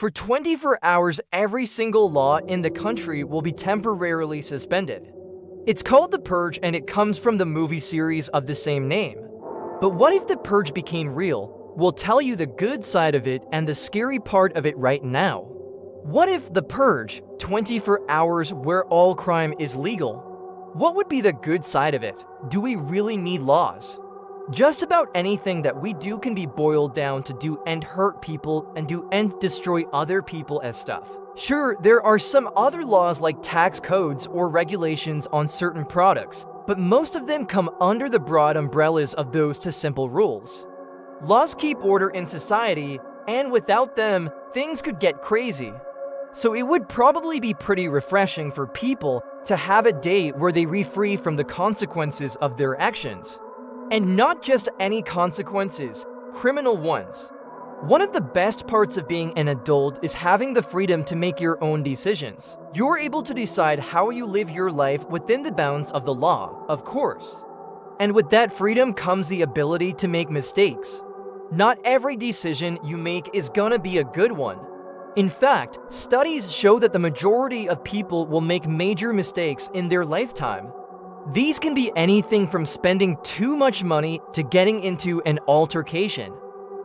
For 24 hours, every single law in the country will be temporarily suspended. It's called the Purge, and it comes from the movie series of the same name. But what if the Purge became real? We'll tell you the good side of it and the scary part of it right now. What if the Purge, 24 hours where all crime is legal? What would be the good side of it? Do we really need laws? Just about anything that we do can be boiled down to do and hurt people and do and destroy other people as stuff. Sure, there are some other laws like tax codes or regulations on certain products, but most of them come under the broad umbrellas of those two simple rules. Laws keep order in society, and without them, things could get crazy. So it would probably be pretty refreshing for people to have a day where they be free from the consequences of their actions. And not just any consequences, criminal ones. One of the best parts of being an adult is having the freedom to make your own decisions. You're able to decide how you live your life within the bounds of the law, of course. And with that freedom comes the ability to make mistakes. Not every decision you make is gonna be a good one. In fact, studies show that the majority of people will make major mistakes in their lifetime. These can be anything from spending too much money to getting into an altercation.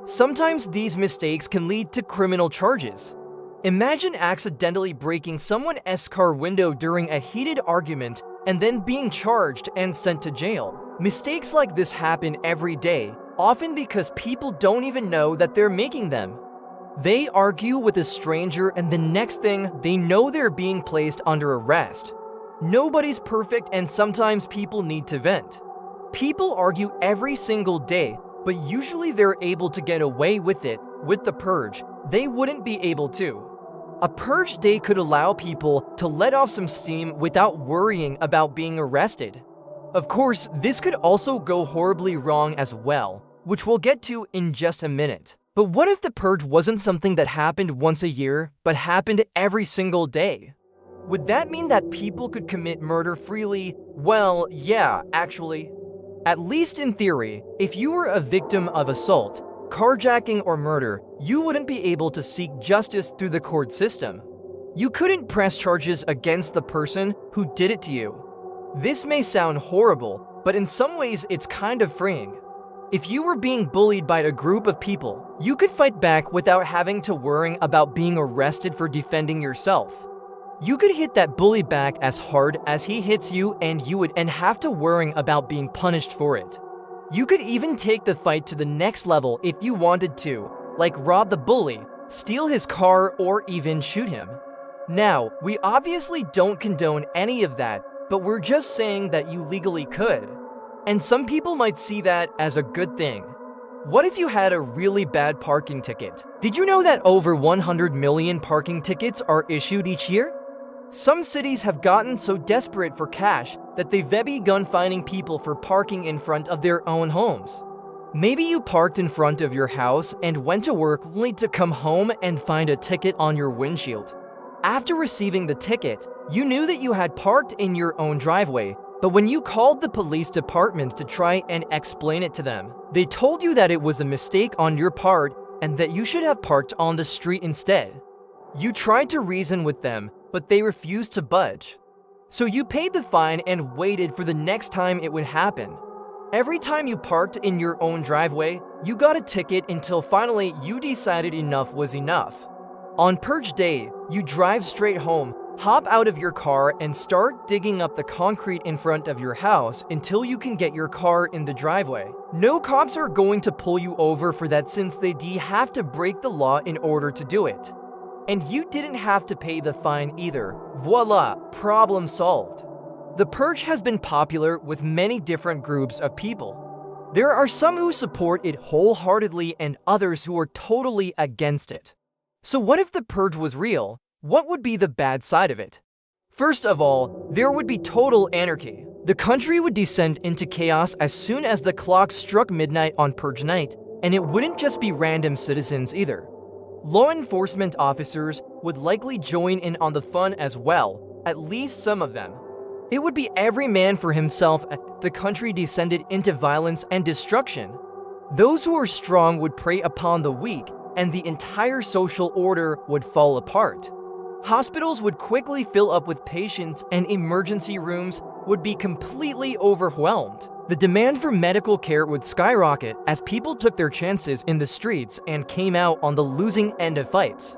Sometimes these mistakes can lead to criminal charges. Imagine accidentally breaking someone's car window during a heated argument and then being charged and sent to jail. Mistakes like this happen every day, often because people don't even know that they're making them. They argue with a stranger, and the next thing they know, they're being placed under arrest. Nobody's perfect, and sometimes people need to vent. People argue every single day, but usually they're able to get away with it. With the Purge, they wouldn't be able to. A Purge day could allow people to let off some steam without worrying about being arrested. Of course, this could also go horribly wrong as well, which we'll get to in just a minute. But what if the Purge wasn't something that happened once a year, but happened every single day? Would that mean that people could commit murder freely? Well, yeah, actually. At least in theory, if you were a victim of assault, carjacking, or murder, you wouldn't be able to seek justice through the court system. You couldn't press charges against the person who did it to you. This may sound horrible, but in some ways it's kind of freeing. If you were being bullied by a group of people, you could fight back without having to worry about being arrested for defending yourself. You could hit that bully back as hard as he hits you, and you wouldn't have to worry about being punished for it. You could even take the fight to the next level if you wanted to, like rob the bully, steal his car, or even shoot him. Now, we obviously don't condone any of that, but we're just saying that you legally could. And some people might see that as a good thing. What if you had a really bad parking ticket? Did you know that over 100 million parking tickets are issued each year? Some cities have gotten so desperate for cash that they've begun fining people for parking in front of their own homes. Maybe you parked in front of your house and went to work only to come home and find a ticket on your windshield. After receiving the ticket, you knew that you had parked in your own driveway, but when you called the police department to try and explain it to them, they told you that it was a mistake on your part and that you should have parked on the street instead. You tried to reason with them, but they refused to budge. So you paid the fine and waited for the next time it would happen. Every time you parked in your own driveway, you got a ticket until finally you decided enough was enough. On Purge Day, you drive straight home, hop out of your car, and start digging up the concrete in front of your house until you can get your car in the driveway. No cops are going to pull you over for that, since they have to break the law in order to do it. And you didn't have to pay the fine either. Voila, problem solved. The Purge has been popular with many different groups of people. There are some who support it wholeheartedly and others who are totally against it. So what if the Purge was real? What would be the bad side of it? First of all, there would be total anarchy. The country would descend into chaos as soon as the clock struck midnight on Purge night, and it wouldn't just be random citizens either. Law enforcement officers would likely join in on the fun as well, at least some of them. It would be every man for himself as the country descended into violence and destruction. Those who are strong would prey upon the weak, and the entire social order would fall apart. Hospitals would quickly fill up with patients, and emergency rooms would be completely overwhelmed. The demand for medical care would skyrocket as people took their chances in the streets and came out on the losing end of fights.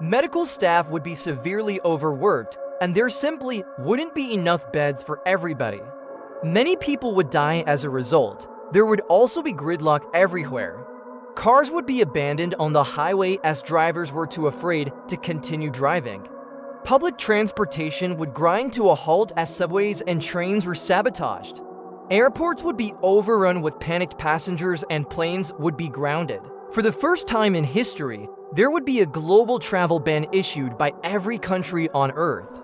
Medical staff would be severely overworked, and there simply wouldn't be enough beds for everybody. Many people would die as a result. There would also be gridlock everywhere. Cars would be abandoned on the highway as drivers were too afraid to continue driving. Public transportation would grind to a halt as subways and trains were sabotaged. Airports would be overrun with panicked passengers, and planes would be grounded. For the first time in history, there would be a global travel ban issued by every country on Earth.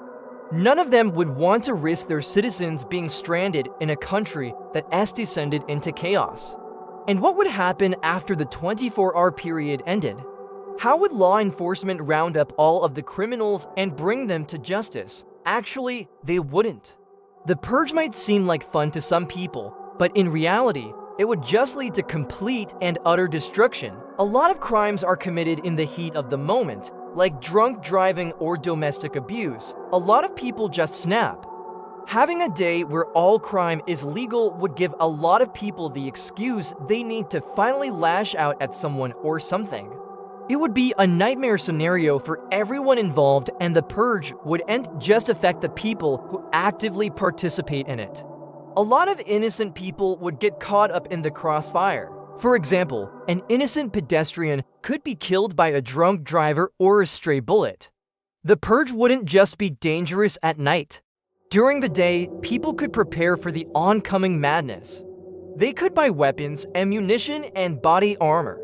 None of them would want to risk their citizens being stranded in a country that has descended into chaos. And what would happen after the 24-hour period ended? How would law enforcement round up all of the criminals and bring them to justice? Actually, they wouldn't. The purge might seem like fun to some people, but in reality, it would just lead to complete and utter destruction. A lot of crimes are committed in the heat of the moment, like drunk driving or domestic abuse. A lot of people just snap. Having a day where all crime is legal would give a lot of people the excuse they need to finally lash out at someone or something. It would be a nightmare scenario for everyone involved, and the purge wouldn't just affect the people who actively participate in it. A lot of innocent people would get caught up in the crossfire. For example, an innocent pedestrian could be killed by a drunk driver or a stray bullet. The purge wouldn't just be dangerous at night. During the day, people could prepare for the oncoming madness. They could buy weapons, ammunition, and body armor.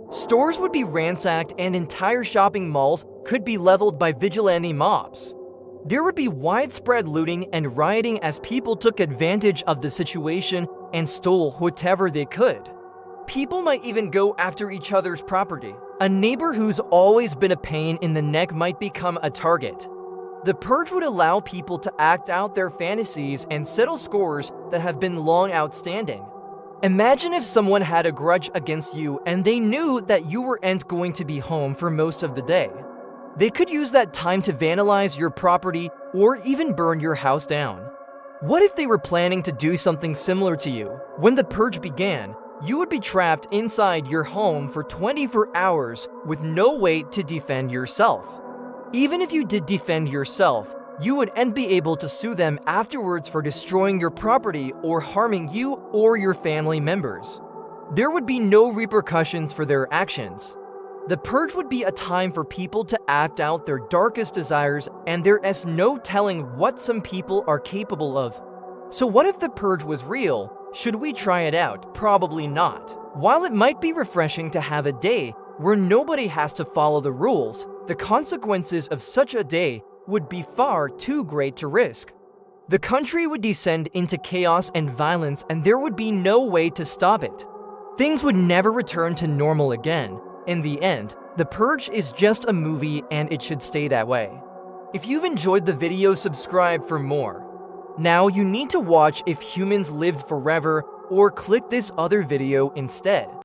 Stores would be ransacked, and entire shopping malls could be leveled by vigilante mobs. There would be widespread looting and rioting as people took advantage of the situation and stole whatever they could. People might even go after each other's property. A neighbor who's always been a pain in the neck might become a target. The purge would allow people to act out their fantasies and settle scores that have been long outstanding. Imagine if someone had a grudge against you and they knew that you weren't going to be home for most of the day. They could use that time to vandalize your property or even burn your house down. What if they were planning to do something similar to you? When the purge began, you would be trapped inside your home for 24 hours with no way to defend yourself. Even if you did defend yourself, you wouldn't be able to sue them afterwards for destroying your property or harming you or your family members. There would be no repercussions for their actions. The purge would be a time for people to act out their darkest desires, and there is no telling what some people are capable of. So what if the purge was real? Should we try it out? Probably not. While it might be refreshing to have a day where nobody has to follow the rules, the consequences of such a day would be far too great to risk. The country would descend into chaos and violence, and there would be no way to stop it. Things would never return to normal again. In the end, The Purge is just a movie, and it should stay that way. If you've enjoyed the video, subscribe for more. Now you need to watch If Humans Lived Forever or click this other video instead.